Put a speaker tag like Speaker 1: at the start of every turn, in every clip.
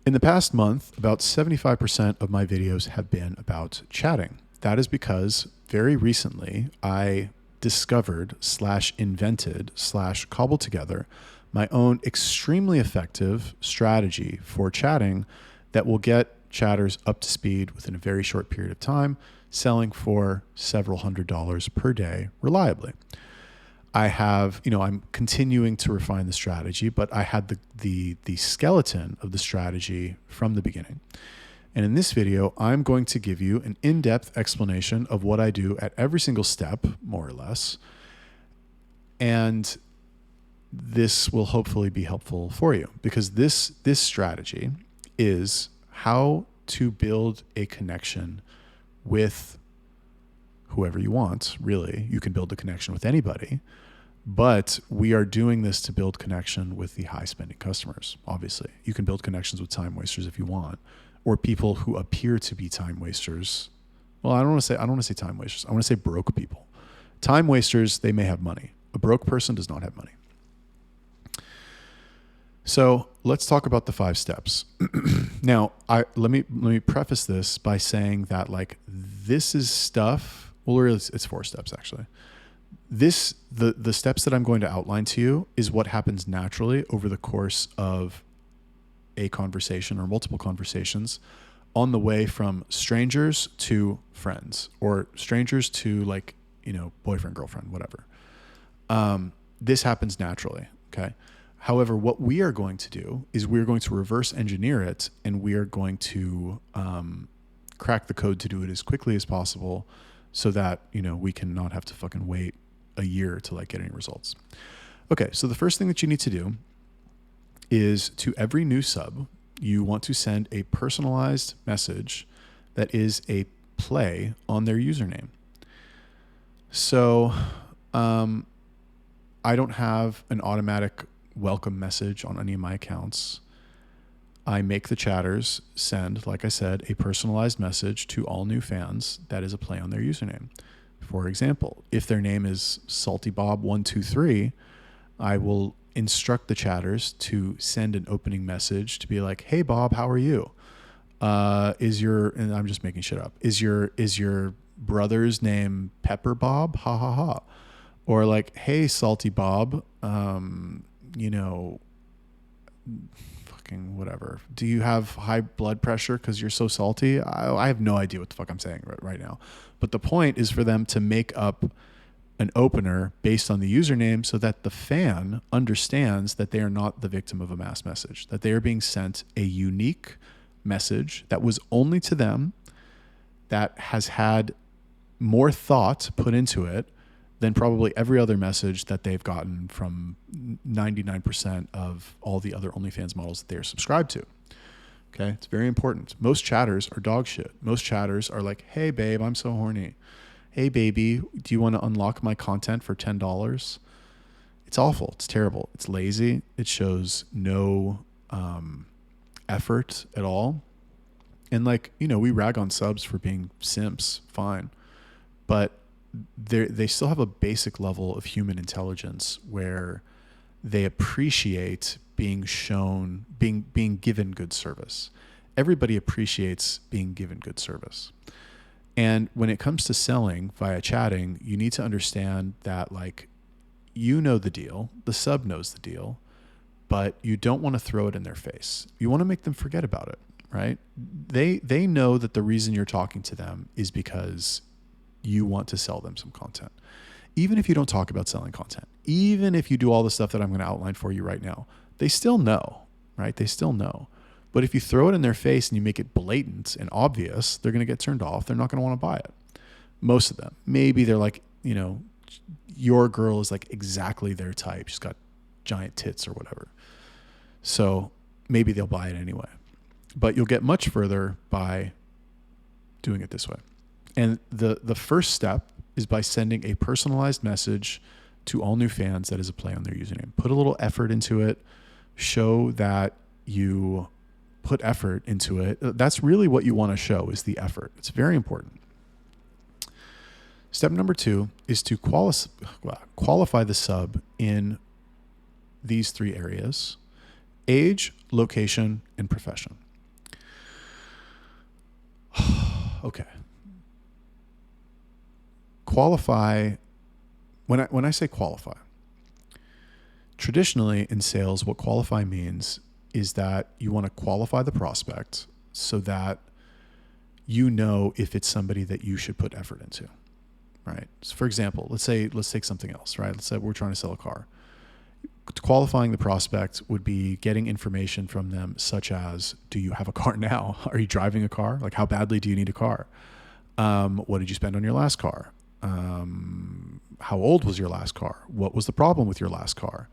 Speaker 1: In the past month, about 75% of my videos have been about chatting. That is because very recently I discovered slash invented slash cobbled together my own extremely effective strategy for chatting that will get chatters up to speed within a very short period of time, selling for several $100s per day reliably. I'm continuing to refine the strategy, but I had the skeleton of the strategy from the beginning. And in this video, I'm going to give you an in-depth explanation of what I do at every single step, more or less. And this will hopefully be helpful for you because this strategy is how to build a connection with whoever you want. Really, you can build a connection with anybody, but we are doing this to build connection with the high spending customers. Obviously, you can build connections with time wasters if you want, or people who appear to be time wasters. Well, I don't want to say time wasters. I want to say broke people. Time wasters, they may have money. A broke person does not have money. So let's talk about the 5 steps. Now, let me preface this by saying that this is stuff. Well, really, it's 4 steps actually. The steps that I'm going to outline to you is what happens naturally over the course of a conversation or multiple conversations on the way from strangers to friends or strangers to boyfriend, girlfriend, whatever. This happens naturally. Okay. However, what we are going to do is we're going to reverse engineer it, and we are going to crack the code to do it as quickly as possible so that, we can not have to fucking wait a year to get any results. Okay. So the first thing that you need to do is to every new sub, you want to send a personalized message that is a play on their username. So I don't have an automatic welcome message on any of my accounts. I make the chatters send, like I said, a personalized message to all new fans that is a play on their username. For example, if their name is saltybob123, I will instruct the chatters to send an opening message to be like, "Hey Bob, how are you? And I'm just making shit up. Is your brother's name Pepper Bob? Ha ha ha." Or "Hey Salty Bob, fucking whatever. Do you have high blood pressure because you're so salty?" I have no idea what the fuck I'm saying right now. But the point is for them to make up an opener based on the username so that the fan understands that they are not the victim of a mass message, that they are being sent a unique message that was only to them, that has had more thought put into it than probably every other message that they've gotten from 99% of all the other OnlyFans models that they are subscribed to. Okay, it's very important. Most chatters are dog shit. Most chatters are like, "Hey babe, I'm so horny. Hey baby, do you want to unlock my content for $10? It's awful. It's terrible. It's lazy. It shows no effort at all. And we rag on subs for being simps, fine. But they still have a basic level of human intelligence where they appreciate being shown, being given good service. Everybody appreciates being given good service. And when it comes to selling via chatting, you need to understand that the deal, the sub knows the deal, but you don't want to throw it in their face. You want to make them forget about it, right? They know that the reason you're talking to them is because you want to sell them some content. Even if you don't talk about selling content, even if you do all the stuff that I'm going to outline for you right now, they still know, right? They still know. But if you throw it in their face and you make it blatant and obvious, they're going to get turned off. They're not going to want to buy it. Most of them. Maybe they're your girl is exactly their type. She's got giant tits or whatever. So maybe they'll buy it anyway. But you'll get much further by doing it this way. And the first step is by sending a personalized message to all new fans that is a play on their username. Put a little effort into it. Show that you put effort into it. That's really what you want to show, is the effort. It's very important. Step number 2 is to qualify the sub in these 3 areas: age, location, and profession. Okay. Qualify. When I say qualify, traditionally in sales, what qualify means is that you want to qualify the prospect so that you know if it's somebody that you should put effort into, right? So for example, let's take something else, right? Let's say we're trying to sell a car. Qualifying the prospect would be getting information from them, such as, do you have a car now? Are you driving a car? Like, how badly do you need a car? What did you spend on your last car? How old was your last car? What was the problem with your last car?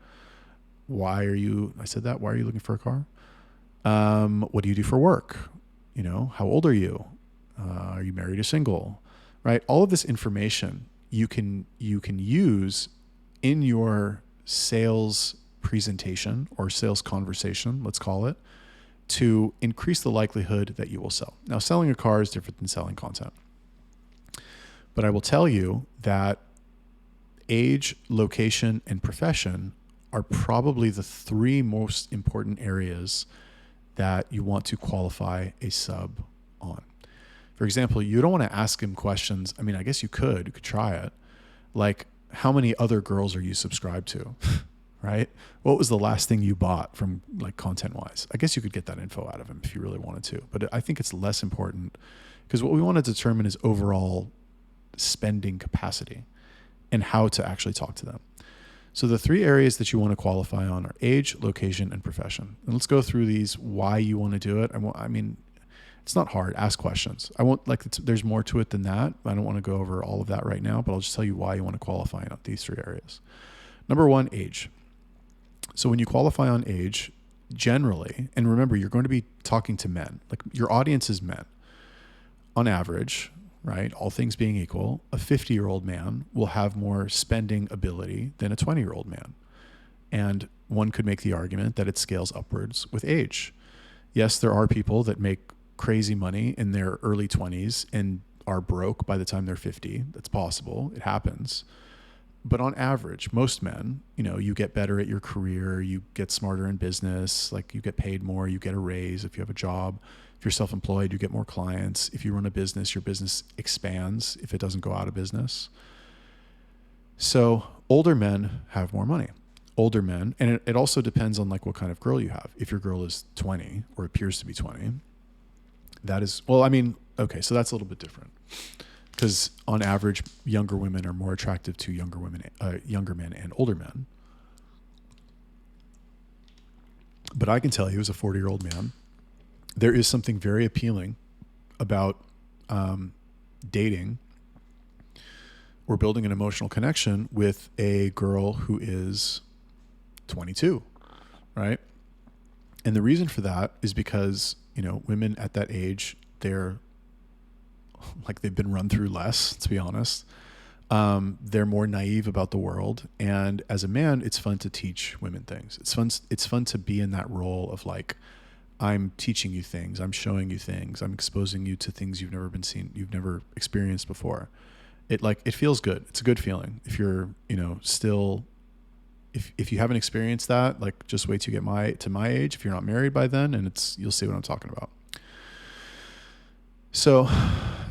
Speaker 1: Why are you looking for a car? What do you do for work? How old are you? Are you married or single? Right? All of this information you can use in your sales presentation or sales conversation, let's call it, to increase the likelihood that you will sell. Now, selling a car is different than selling content. But I will tell you that age, location, and profession are probably the three most important areas that you want to qualify a sub on. For example, you don't want to ask him questions. I mean, I guess you could try it. Like, how many other girls are you subscribed to? Right? What was the last thing you bought from, like, content wise? I guess you could get that info out of him if you really wanted to, but I think it's less important because what we want to determine is overall spending capacity and how to actually talk to them. So the three areas that you want to qualify on are age, location, and profession. And let's go through these, why you want to do it. I mean, it's not hard. Ask questions. There's more to it than that. I don't want to go over all of that right now, but I'll just tell you why you want to qualify on these three areas. Number one, age. So when you qualify on age, generally, and remember, you're going to be talking to men. Like, your audience is men. On average, right, all things being equal, a 50-year-old man will have more spending ability than a 20-year-old man. And one could make the argument that it scales upwards with age. Yes, there are people that make crazy money in their early 20s and are broke by the time they're 50. That's possible. It happens. But on average, most men, you get better at your career, you get smarter in business, like you get paid more, you get a raise if you have a job. If you're self-employed, you get more clients. If you run a business, your business expands if it doesn't go out of business. So older men have more money. Older men, and it also depends on, like, what kind of girl you have. If your girl is 20 or appears to be 20, that is, okay, so that's a little bit different. Because on average, younger women are more attractive to younger men and older men. But I can tell you, as a 40-year-old man, there is something very appealing about dating or building an emotional connection with a girl who is 22, right? And the reason for that is because, women at that age, they've been run through less, to be honest. They're more naive about the world. And as a man, it's fun to teach women things. It's fun to be in that role of, like, I'm teaching you things, I'm showing you things, I'm exposing you to things you've never experienced before. It feels good. It's a good feeling. If you're, still, if you haven't experienced that, like, just wait till you get to my age, if you're not married by then, and you'll see what I'm talking about. So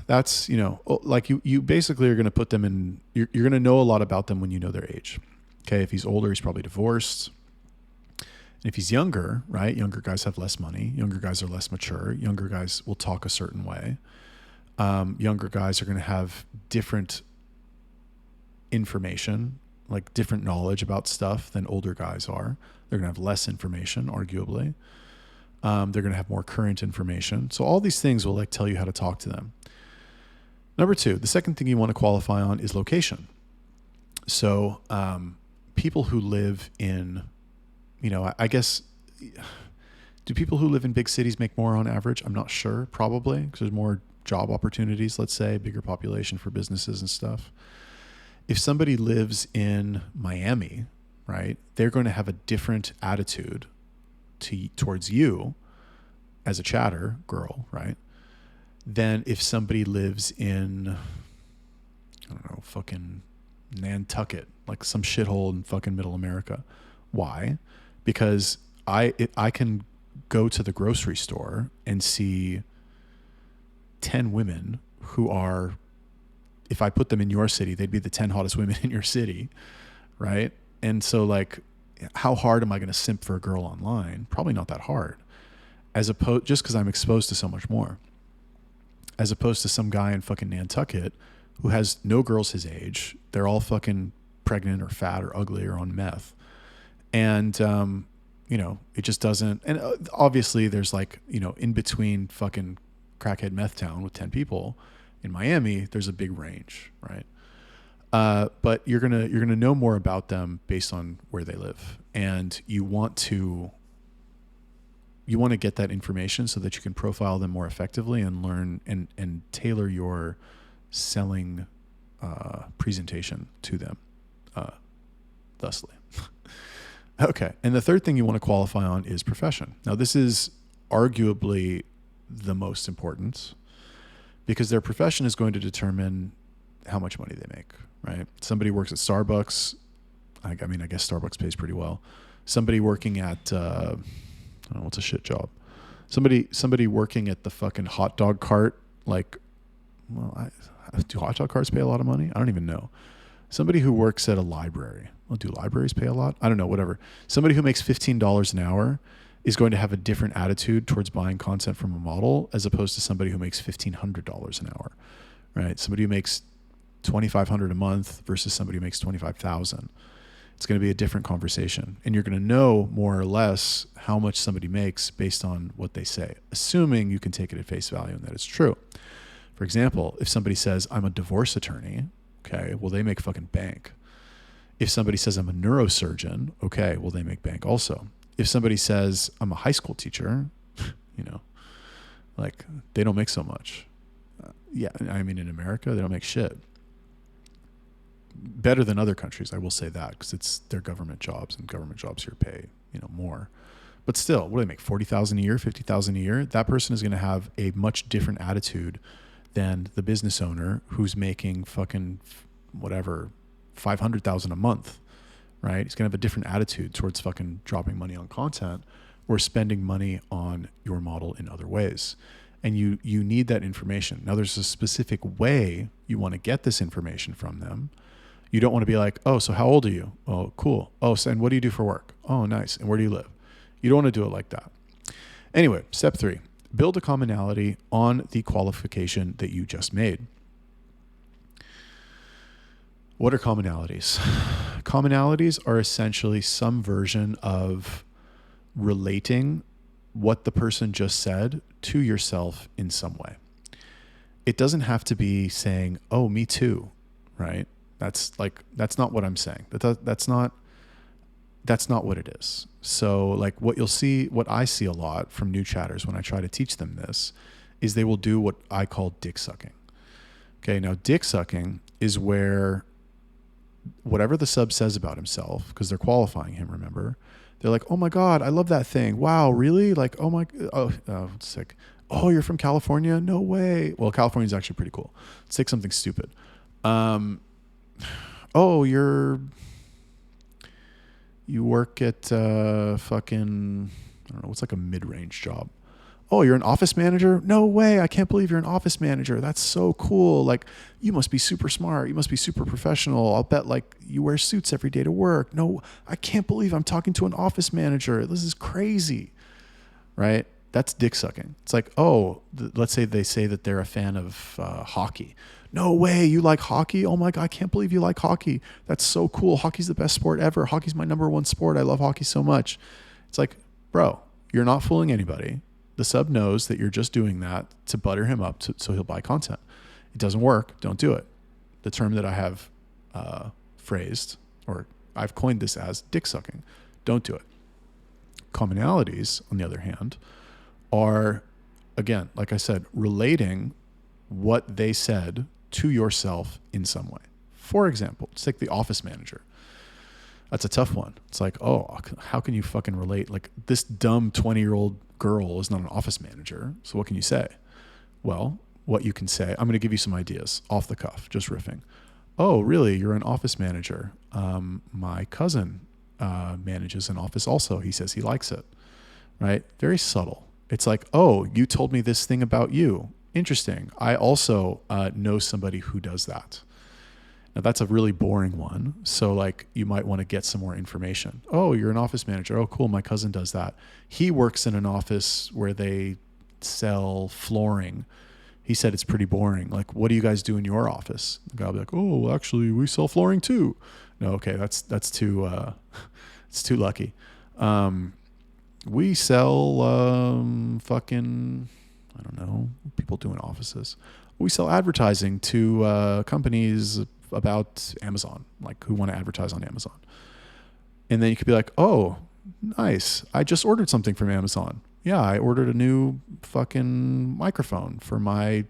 Speaker 1: that's, like, you basically are going to put them in, you're going to know a lot about them when you know their age. Okay. If he's older, he's probably divorced. And if he's younger, right? Younger guys have less money. Younger guys are less mature. Younger guys will talk a certain way. Younger guys are going to have different information, like different knowledge about stuff than older guys are. They're going to have less information, arguably. They're going to have more current information. So all these things will, like, tell you how to talk to them. Number two, the second thing you want to qualify on is location. So people who live in, I guess, do people who live in big cities make more on average? I'm not sure, probably, because there's more job opportunities, let's say, bigger population for businesses and stuff. If somebody lives in Miami, right, they're going to have a different attitude towards you as a chatter girl, right, than if somebody lives in, I don't know, fucking Nantucket, like some shithole in fucking middle America. Why? Because I can go to the grocery store and see 10 women who are, if I put them in your city, they'd be the 10 hottest women in your city, right? And so like, how hard am I going to simp for a girl online? Probably not that hard. As opposed, just because I'm exposed to so much more, as opposed to some guy in fucking Nantucket who has no girls his age. They're all fucking pregnant or fat or ugly or on meth. And, you know, it just doesn't. And obviously there's like, you know, in between fucking crackhead meth town with 10 people in Miami, there's a big range, right? But you're gonna know more about them based on where they live, and you want to get that information so that you can profile them more effectively and learn and tailor your selling presentation to them thusly. Okay, and the third thing you want to qualify on is profession. Now this is arguably the most important, because their profession is going to determine how much money they make, right? Somebody works at Starbucks. I mean, I guess Starbucks pays pretty well. Somebody working at, I don't know, what's a shit job? Somebody working at the fucking hot dog cart, like, well, do hot dog carts pay a lot of money? I don't even know. Somebody who works at a library. Well, do libraries pay a lot? I don't know, whatever. Somebody who makes $15 an hour is going to have a different attitude towards buying content from a model as opposed to somebody who makes $1,500 an hour, right? Somebody who makes $2,500 a month versus somebody who makes $25,000. It's going to be a different conversation, and you're going to know more or less how much somebody makes based on what they say, assuming you can take it at face value and that it's true. For example, if somebody says, I'm a divorce attorney, okay, well, they make fucking bank. If somebody says, I'm a neurosurgeon, okay, well, they make bank also. If somebody says, I'm a high school teacher, you know, like, they don't make so much. Yeah, I mean, in America, they don't make shit. Better than other countries, I will say that, because it's their government jobs, and government jobs here pay, you know, more. But still, what do they make? $40,000 a year, $50,000 a year? That person is going to have a much different attitude than the business owner who's making fucking whatever, $500,000 a month, right? He's going to have a different attitude towards fucking dropping money on content or spending money on your model in other ways. And you need that information. Now, there's a specific way you want to get this information from them. You don't want to be like, oh, so how old are you? Oh, cool. Oh, so, and what do you do for work? Oh, nice. And where do you live? You don't want to do it like that. Anyway, step 3, build a commonality on the qualification that you just made. What are commonalities? Commonalities are essentially some version of relating what the person just said to yourself in some way. It doesn't have to be saying, oh, me too, right? That's not what I'm saying. That's not what it is. So like what I see a lot from new chatters when I try to teach them this is they will do what I call dick sucking. Okay. Now dick sucking is where whatever the sub says about himself, because they're qualifying him, remember, they're like, oh my God, I love that thing. Wow. Really? Like, it's like, oh, you're from California? No way. Well, California's actually pretty cool. Let's take something stupid. Oh, you work at fucking, I don't know, what's like a mid-range job? Oh, you're an office manager? No way. I can't believe you're an office manager. That's so cool. Like, you must be super smart. You must be super professional. I'll bet like you wear suits every day to work. No, I can't believe I'm talking to an office manager. This is crazy. Right? That's dick sucking. It's like, oh, let's say they say that they're a fan of hockey. No way, you like hockey? Oh my God, I can't believe you like hockey. That's so cool. Hockey's the best sport ever. Hockey's my number one sport. I love hockey so much. It's like, bro, you're not fooling anybody. The sub knows that you're just doing that to butter him up so he'll buy content. It doesn't work. Don't do it. The term that I have phrased, or I've coined this as dick sucking. Don't do it. Commonalities, on the other hand, are, again, like I said, relating what they said to yourself in some way. For example, just take the office manager. That's a tough one. It's like, oh, how can you fucking relate? Like, this dumb 20-year-old girl is not an office manager. So what can you say? Well, what you can say, I'm going to give you some ideas off the cuff, just riffing. Oh, really? You're an office manager. My cousin manages an office also. He says he likes it, right? Very subtle. It's like, oh, you told me this thing about you interesting. I also know somebody who does that. Now that's a really boring one. So like you might want to get some more information. Oh, you're an office manager. Oh, cool. My cousin does that. He works in an office where they sell flooring. He said it's pretty boring. Like, what do you guys do in your office? The guy will be like, oh, actually we sell flooring too. No, okay. That's too, it's too lucky. We sell, fucking, I don't know, people do in offices. We sell advertising to, companies about Amazon, like who want to advertise on Amazon. And then you could be like, oh, nice. I just ordered something from Amazon. Yeah, I ordered a new fucking microphone for my,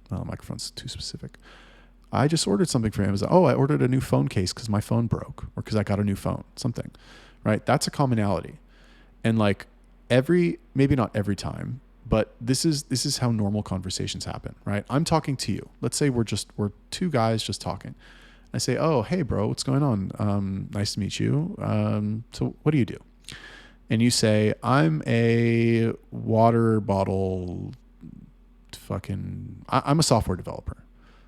Speaker 1: well, microphone's too specific. I just ordered something from Amazon. Oh, I ordered a new phone case because my phone broke or because I got a new phone, something, right? That's a commonality. And like maybe not every time, but this is how normal conversations happen, right? I'm talking to you. Let's say we're two guys just talking. I say, oh, hey bro, what's going on? Nice to meet you. So what do you do? And you say, I'm a water bottle I'm a software developer.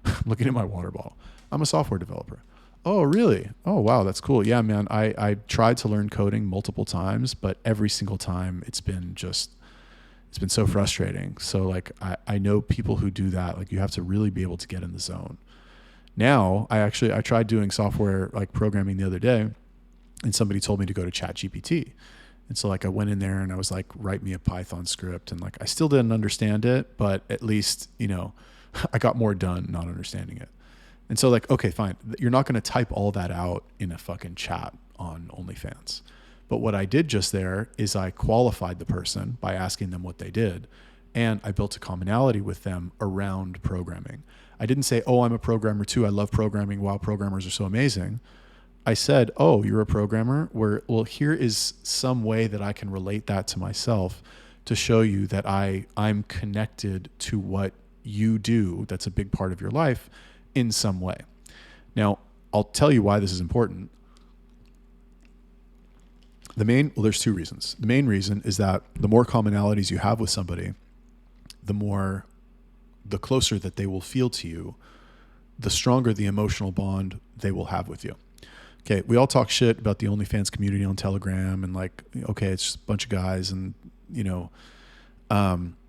Speaker 1: I'm looking at my water bottle. I'm a software developer. Oh, really? Oh, wow. That's cool. Yeah, man. I tried to learn coding multiple times, but every single time it's been so frustrating. So like, I know people who do that. Like you have to really be able to get in the zone. Now I tried doing software like programming the other day and somebody told me to go to ChatGPT. And so like I went in there and I was like, write me a Python script. And like, I still didn't understand it, but at least, I got more done not understanding it. And so like, okay, fine. You're not going to type all that out in a fucking chat on OnlyFans. But what I did just there is I qualified the person by asking them what they did. And I built a commonality with them around programming. I didn't say, oh, I'm a programmer too. I love programming. Wow, programmers are so amazing. I said, oh, you're a programmer? Well, here is some way that I can relate that to myself to show you that I'm connected to what you do. That's a big part of your life in some way. Now, I'll tell you why this is important. There's two reasons. The main reason is that the more commonalities you have with somebody, the closer that they will feel to you, the stronger the emotional bond they will have with you. Okay, we all talk shit about the OnlyFans community on Telegram and like, okay, it's just a bunch of guys and,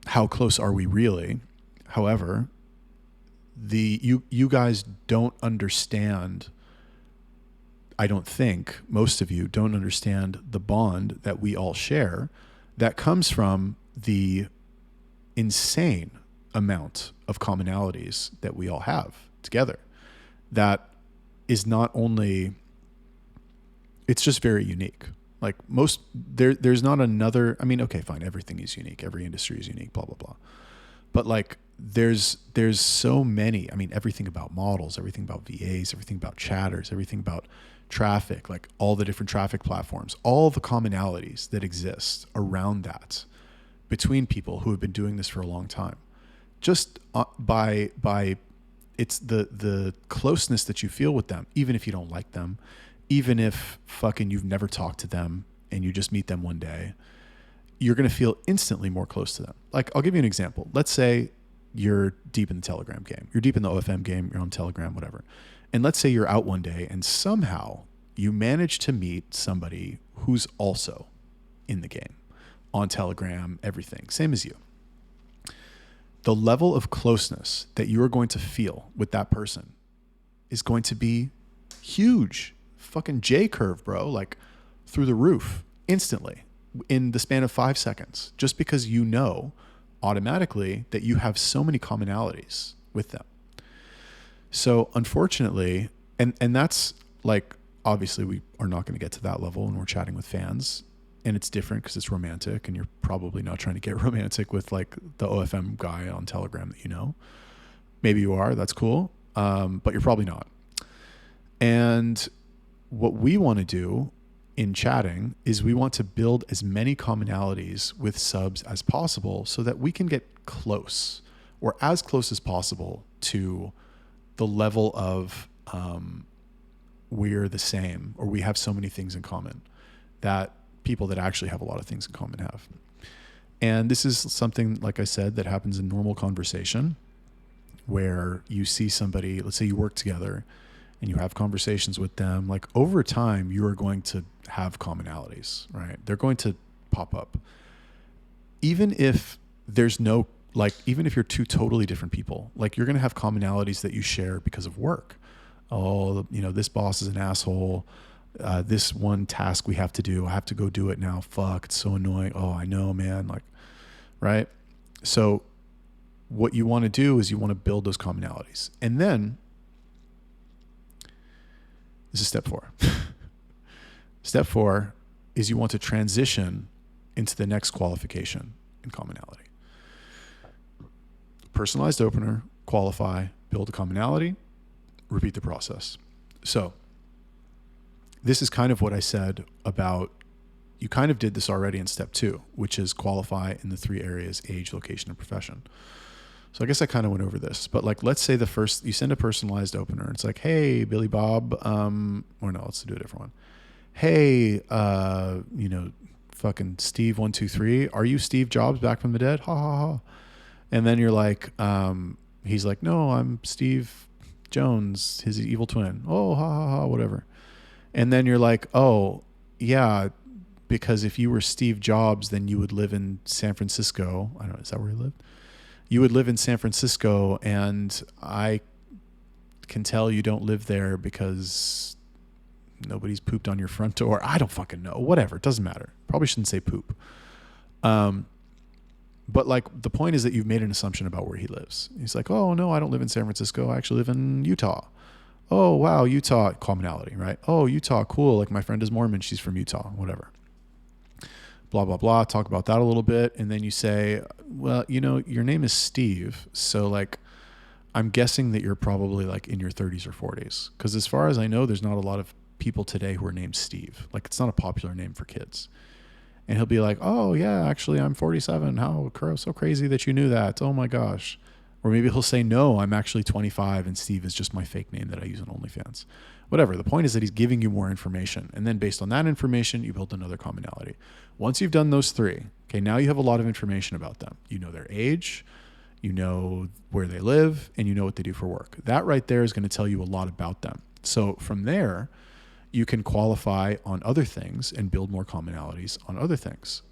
Speaker 1: how close are we really? However, you guys don't understand, I don't think most of you don't understand the bond that we all share that comes from the insane amount of commonalities that we all have together. That is not only, it's just very unique. Like there's not another, I mean, okay, fine. Everything is unique. Every industry is unique, blah, blah, blah. But like, there's so many, I mean, everything about models, everything about VAs, everything about chatters, everything about traffic, like all the different traffic platforms, all the commonalities that exist around that between people who have been doing this for a long time. Just by it's the closeness that you feel with them, even if you don't like them, even if fucking you've never talked to them and you just meet them one day, you're going to feel instantly more close to them. Like, I'll give you an example. Let's say you're deep in the Telegram game. You're deep in the OFM game. You're on Telegram, whatever. And let's say you're out one day and somehow you manage to meet somebody who's also in the game on Telegram, everything, same as you. The level of closeness that you are going to feel with that person is going to be huge. Fucking J curve, bro. Like through the roof instantly in the span of 5 seconds, just because you know automatically that you have so many commonalities with them. So unfortunately, and that's like, obviously we are not going to get to that level when we're chatting with fans, and it's different because it's romantic and you're probably not trying to get romantic with like the OFM guy on Telegram that you know. Maybe you are, that's cool. But you're probably not. And what we want to do in chatting is we want to build as many commonalities with subs as possible so that we can get close or as close as possible to the level of we're the same, or we have so many things in common that people that actually have a lot of things in common have. And this is something, like I said, that happens in normal conversation where you see somebody, let's say you work together and you have conversations with them. Like over time, you are going to have commonalities, right? They're going to pop up. Even if there's no, like, even if you're two totally different people, like you're going to have commonalities that you share because of work. Oh, you know, this boss is an asshole. This one task we have to do, I have to go do it now. Fuck, it's so annoying. Oh, I know, man. Like, right? So what you want to do is you want to build those commonalities. And then this is step 4. Step 4 is you want to transition into the next qualification in commonality. Personalized opener, qualify, build a commonality, repeat the process. So this is kind of what I said about, you kind of did this already in step 2, which is qualify in the 3 areas: age, location, and profession. So I guess I kind of went over this, but like, let's say the first, you send a personalized opener. It's like, hey, Billy Bob, or no, let's do a different one. Hey, you know, fucking Steve 123. Are you Steve Jobs back from the dead? Ha ha ha. And then you're like, he's like, no, I'm Steve Jones, his evil twin. Oh, ha ha ha, whatever. And then you're like, oh yeah, because if you were Steve Jobs, then you would live in San Francisco. I don't know, is that where he lived? You would live in San Francisco, and I can tell you don't live there because nobody's pooped on your front door. I don't fucking know. Whatever. It doesn't matter. Probably shouldn't say poop. But like, the point is that you've made an assumption about where he lives. He's like, oh no, I don't live in San Francisco. I actually live in Utah. Oh wow, Utah, commonality, right? Oh, Utah, cool. Like my friend is Mormon. She's from Utah, whatever. Blah, blah, blah. Talk about that a little bit. And then you say, well, you know, your name is Steve. So like, I'm guessing that you're probably like in your 30s or 40s. Because as far as I know, there's not a lot of people today who are named Steve. Like, it's not a popular name for kids. And he'll be like, oh yeah, actually I'm 47. How so crazy that you knew that. Oh my gosh. Or maybe he'll say, no, I'm actually 25 and Steve is just my fake name that I use on OnlyFans. Whatever. The point is that he's giving you more information. And then based on that information, you build another commonality. Once you've done those 3, okay, now you have a lot of information about them. You know their age, you know where they live, and you know what they do for work. That right there is going to tell you a lot about them. So from there, you can qualify on other things and build more commonalities on other things.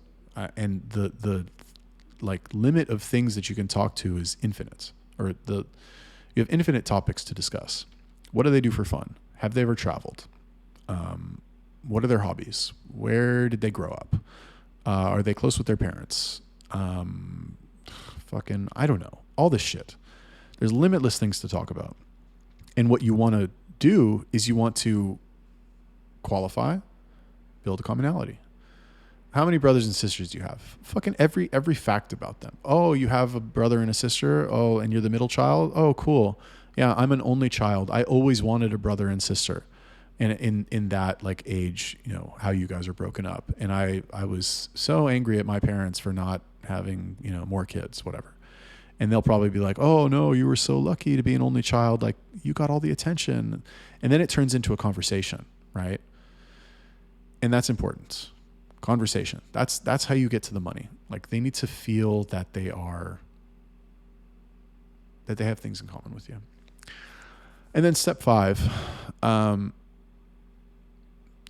Speaker 1: And the like limit of things that you can talk to is infinite, or you have infinite topics to discuss. What do they do for fun? Have they ever traveled? What are their hobbies? Where did they grow up? Are they close with their parents? Fucking, I don't know. All this shit. There's limitless things to talk about. And what you want to do is you want to qualify, build a commonality. How many brothers and sisters do you have? Fucking every fact about them. Oh, you have a brother and a sister. Oh, and you're the middle child. Oh, cool. Yeah, I'm an only child. I always wanted a brother and sister. And in that like age, you know, how you guys are broken up. And I was so angry at my parents for not having, you know, more kids, whatever. And they'll probably be like, oh no, you were so lucky to be an only child. Like, you got all the attention. And then it turns into a conversation, right? And that's important. Conversation. That's how you get to the money. Like, they need to feel that they have things in common with you. And then step 5,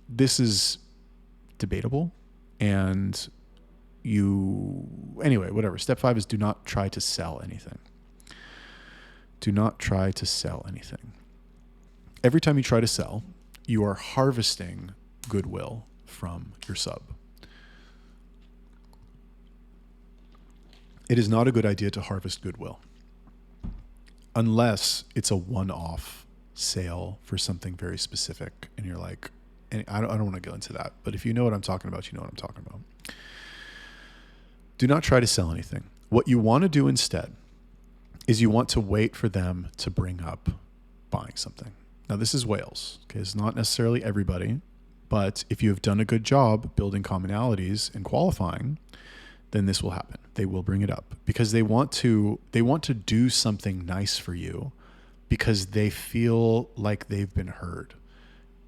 Speaker 1: this is debatable, and anyway, whatever. Step 5 is do not try to sell anything. Do not try to sell anything. Every time you try to sell, you are harvesting goodwill from your sub. It is not a good idea to harvest goodwill unless it's a one-off sale for something very specific. And you're like, and I don't want to go into that, but if you know what I'm talking about, you know what I'm talking about. Do not try to sell anything. What you want to do instead is you want to wait for them to bring up buying something. Now, this is whales. Okay, it's not necessarily everybody, but if you have done a good job building commonalities and qualifying, then this will happen. They will bring it up because they want to do something nice for you because they feel like they've been heard,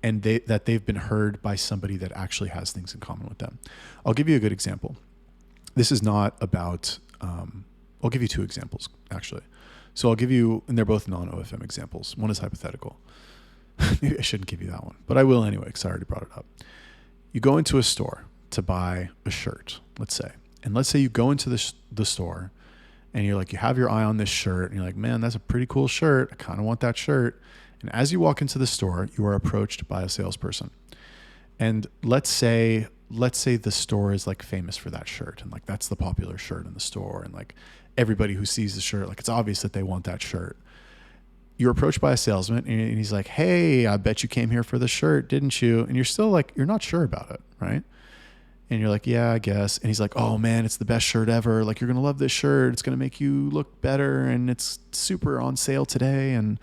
Speaker 1: and that they've been heard by somebody that actually has things in common with them. I'll give you a good example. this is not about, I'll give you two examples actually. So I'll give you, and they're both non-OFM examples. One is hypothetical. Maybe I shouldn't give you that one, but I will anyway, because I already brought it up. You go into a store to buy a shirt, let's say. And let's say you go into the store and you're like, you have your eye on this shirt and you're like, man, that's a pretty cool shirt. I kind of want that shirt. And as you walk into the store, you are approached by a salesperson. And let's say the store is like famous for that shirt. And like, that's the popular shirt in the store. And like everybody who sees the shirt, like it's obvious that they want that shirt. You're approached by a salesman and he's like, hey, I bet you came here for the shirt, didn't you? And you're still like, you're not sure about it, right? And you're like, yeah, I guess. And he's like, oh man, it's the best shirt ever. Like, you're going to love this shirt. It's going to make you look better. And it's super on sale today. And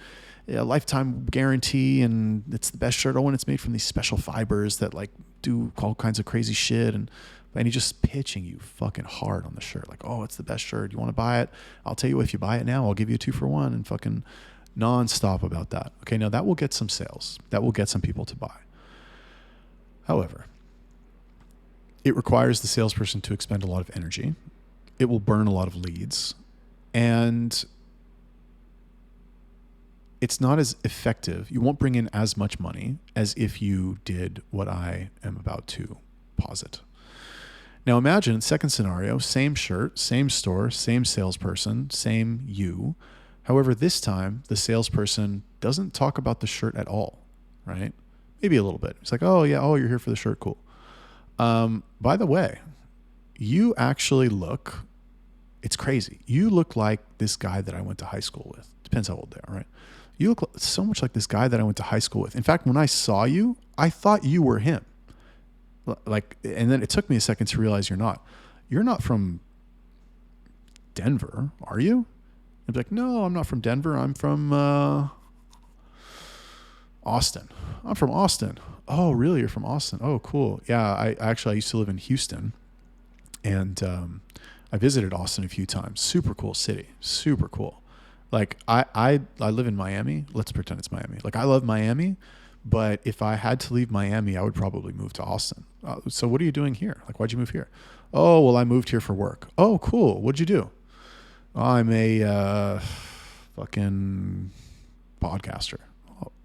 Speaker 1: a lifetime guarantee. And it's the best shirt. Oh, and it's made from these special fibers that like do all kinds of crazy shit. And he's just pitching you fucking hard on the shirt. Like, oh, it's the best shirt. You want to buy it? I'll tell you, if you buy it now, I'll give you a 2-for-1, and fucking nonstop about that. Okay. Now that will get some sales. That will get some people to buy. However, it requires the salesperson to expend a lot of energy. It will burn a lot of leads, and it's not as effective. You won't bring in as much money as if you did what I am about to posit. Now imagine, second scenario, same shirt, same store, same salesperson, same you. However, this time the salesperson doesn't talk about the shirt at all, right? Maybe a little bit. It's like, oh yeah, oh, you're here for the shirt. Cool. By the way, you actually look, it's crazy. You look like this guy that I went to high school with. Depends how old they are, right? You look so much like this guy that I went to high school with. In fact, when I saw you, I thought you were him. Like, and then it took me a second to realize you're not. You're not from Denver, are you? I'd be like, no, I'm not from Denver. I'm from Austin. I'm from Austin. Oh, really? You're from Austin? Oh, cool. Yeah, I used to live in Houston, and I visited Austin a few times. Super cool city. Super cool. Like I live in Miami. Let's pretend it's Miami. Like, I love Miami, but if I had to leave Miami, I would probably move to Austin. So what are you doing here? Like, why'd you move here? Oh, well, I moved here for work. Oh, cool. What'd you do? I'm a fucking podcaster.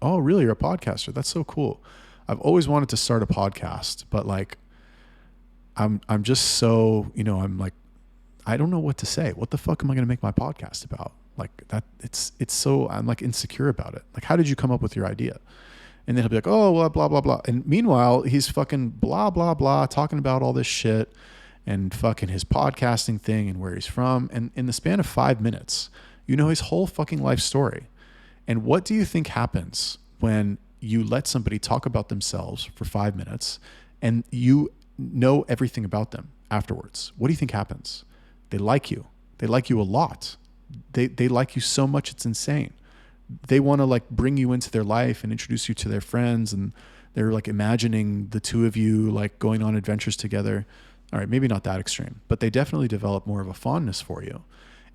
Speaker 1: Oh, really? You're a podcaster? That's so cool. I've always wanted to start a podcast, but like, I'm just so, I'm like, I don't know what to say. What the fuck am I going to make my podcast about? Like that, it's so, I'm like insecure about it. Like, how did you come up with your idea? And then he'll be like, oh, well, blah, blah, blah. And meanwhile, he's fucking blah, blah, blah, talking about all this shit and fucking his podcasting thing and where he's from. And in the span of 5 minutes, his whole fucking life story. And what do you think happens when you let somebody talk about themselves for 5 minutes and you know everything about them afterwards? What do you think happens? They like you. They like you a lot. They like you so much, it's insane. They want to like bring you into their life and introduce you to their friends, and they're like imagining the two of you like going on adventures together. All right, maybe not that extreme, but they definitely develop more of a fondness for you.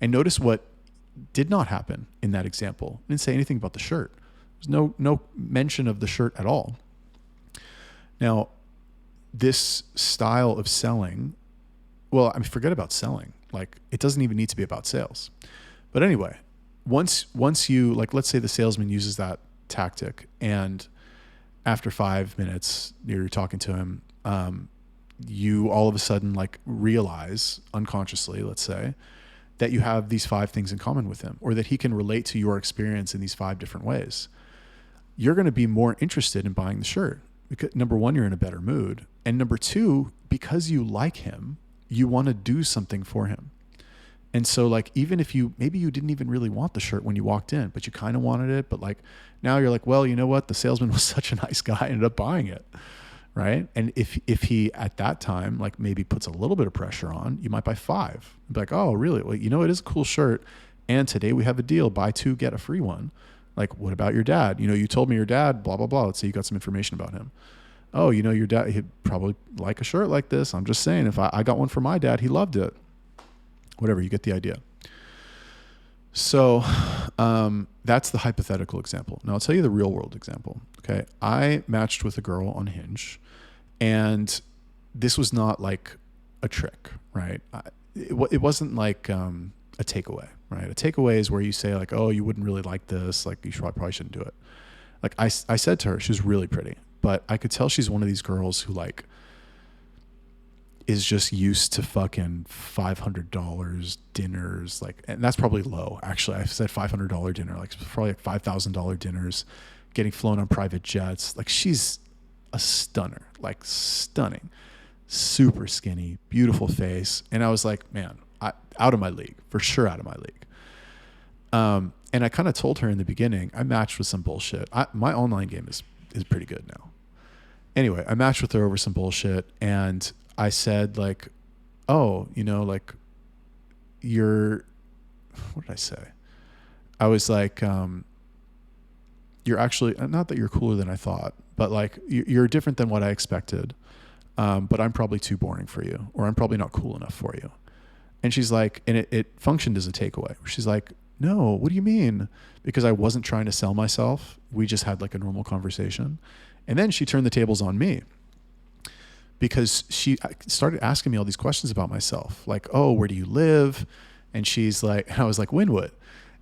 Speaker 1: And notice what did not happen in that example. I didn't say anything about the shirt. There's no mention of the shirt at all. Now, this style of selling, well, I mean, forget about selling. Like, it doesn't even need to be about sales. But anyway, once you, like, let's say the salesman uses that tactic, and after 5 minutes you're talking to him, you all of a sudden like realize unconsciously, let's say, that you have these 5 things in common with him, or that he can relate to your experience in these 5 different ways. You're going to be more interested in buying the shirt because, number one, you're in a better mood. And number two, because you like him, you want to do something for him. And so like, even if maybe you didn't even really want the shirt when you walked in, but you kind of wanted it, but like now you're like, well, you know what? The salesman was such a nice guy, I ended up buying it. Right. And if he at that time, like maybe puts a little bit of pressure on, you might buy 5. Be like, oh, really? Well, it is a cool shirt. And today we have a deal, buy 2, get a free one. Like, what about your dad? You told me your dad, blah, blah, blah. Let's say you got some information about him. Oh, your dad, he'd probably like a shirt like this. I'm just saying, if I got one for my dad, he loved it. Whatever, you get the idea. So that's the hypothetical example. Now I'll tell you the real world example. Okay. I matched with a girl on Hinge, and this was not like a trick, right? It wasn't like a takeaway, right? A takeaway is where you say like, oh, you wouldn't really like this. Like you probably shouldn't do it. Like I said to her, she was really pretty, but I could tell she's one of these girls who like is just used to fucking $500 dinners. Like, and that's probably low. Actually, I said $500 dinner, like probably like $5,000 dinners, getting flown on private jets. Like she's a stunner, like stunning, super skinny, beautiful face. And I was like, man, out of my league, for sure. Out of my league. And I kind of told her in the beginning, I matched with some bullshit. My online game is pretty good now. Anyway, I matched with her over some bullshit, and I said like, oh, you know, like what did I say? I was like, you're actually, not that you're cooler than I thought, but like you're different than what I expected. But I'm probably too boring for you, or I'm probably not cool enough for you. And she's like, and it functioned as a takeaway. She's like, no, what do you mean? Because I wasn't trying to sell myself. We just had like a normal conversation. And then she turned the tables on me because she started asking me all these questions about myself. Like, oh, where do you live? And she's like, and I was like, Wynwood.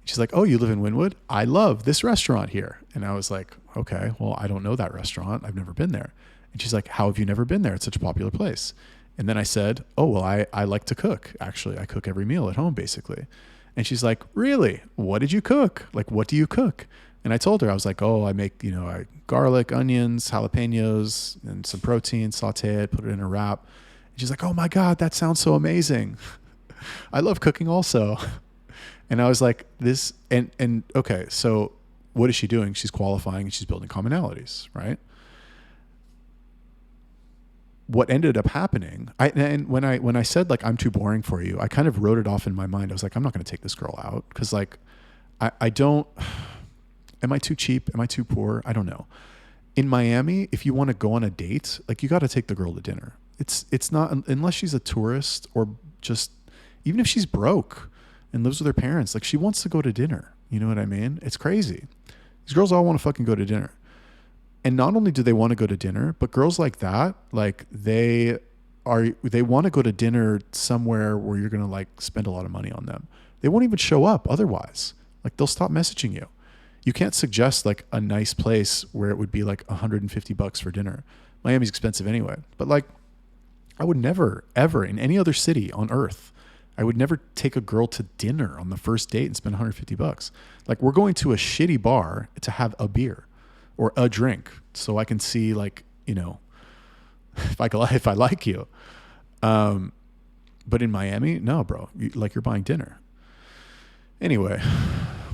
Speaker 1: She's like, oh, you live in Wynwood? I love this restaurant here. And I was like, okay, well, I don't know that restaurant. I've never been there. And she's like, how have you never been there? It's such a popular place. And then I said, oh, well, I like to cook. Actually, I cook every meal at home, basically. And she's like, really? What did you cook? Like, what do you cook? And I told her, I was like, oh, I make, garlic, onions, jalapenos, and some protein, saute it, put it in a wrap. And she's like, oh my God, that sounds so amazing. I love cooking also. And I was like, this, and okay, so what is she doing? She's qualifying and she's building commonalities, right? What ended up happening, and when I said like, I'm too boring for you, I kind of wrote it off in my mind. I was like, I'm not going to take this girl out because like, I don't, am I too cheap? Am I too poor? I don't know. In Miami, if you want to go on a date, like you got to take the girl to dinner. It's not, unless she's a tourist or just, even if she's broke and lives with her parents, like she wants to go to dinner. You know what I mean? It's crazy. These girls all want to fucking go to dinner. And not only do they want to go to dinner, but girls like that, like they want to go to dinner somewhere where you're going to like spend a lot of money on them. They won't even show up otherwise. Like they'll stop messaging you. You can't suggest like a nice place where it would be like $150 for dinner. Miami's expensive anyway. But like, I would never, ever in any other city on earth, I would never take a girl to dinner on the first date and spend $150. Like we're going to a shitty bar to have a beer or a drink so I can see like, if I like you. But in Miami, no, bro, you're buying dinner. Anyway,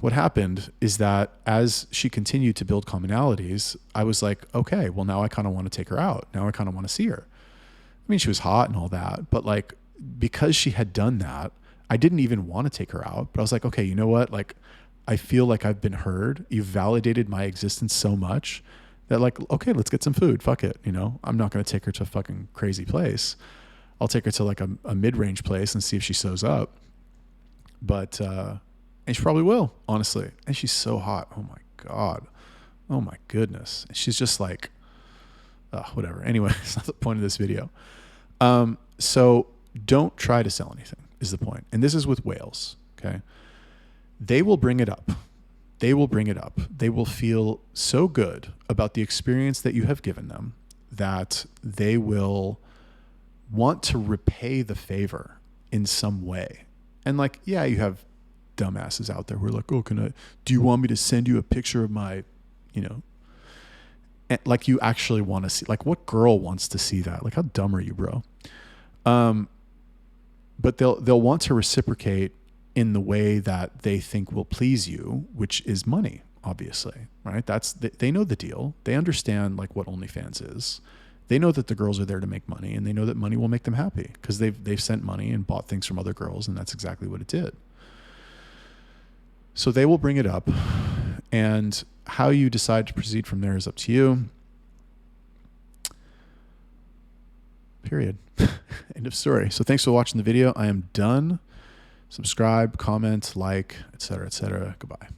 Speaker 1: what happened is that as she continued to build commonalities, I was like, okay, well now I kind of want to take her out. Now I kind of want to see her. I mean, she was hot and all that, but like, because she had done that, I didn't even want to take her out, but I was like, okay, you know what? Like, I feel like I've been heard. You've validated my existence so much that like, okay, let's get some food. Fuck it. I'm not going to take her to a fucking crazy place. I'll take her to like a mid-range place and see if she sews up. But, and she probably will, honestly. And she's so hot. Oh my God. Oh my goodness. And she's just like, whatever. Anyway, it's not the point of this video. So don't try to sell anything is the point. And this is with whales. Okay. They will bring it up. They will bring it up. They will feel so good about the experience that you have given them that they will want to repay the favor in some way. And like, yeah, you have dumbasses out there who are like, oh, do you want me to send you a picture of my, and like you actually want to see, like what girl wants to see that? Like how dumb are you, bro? But they'll want to reciprocate in the way that they think will please you, which is money, obviously, right? They know the deal. They understand like what OnlyFans is. They know that the girls are there to make money, and they know that money will make them happy because they've sent money and bought things from other girls, and that's exactly what it did. So they will bring it up, and how you decide to proceed from there is up to you. Period. End of story. So thanks for watching the video. I am done. Subscribe, comment, like, etc., etc. Goodbye.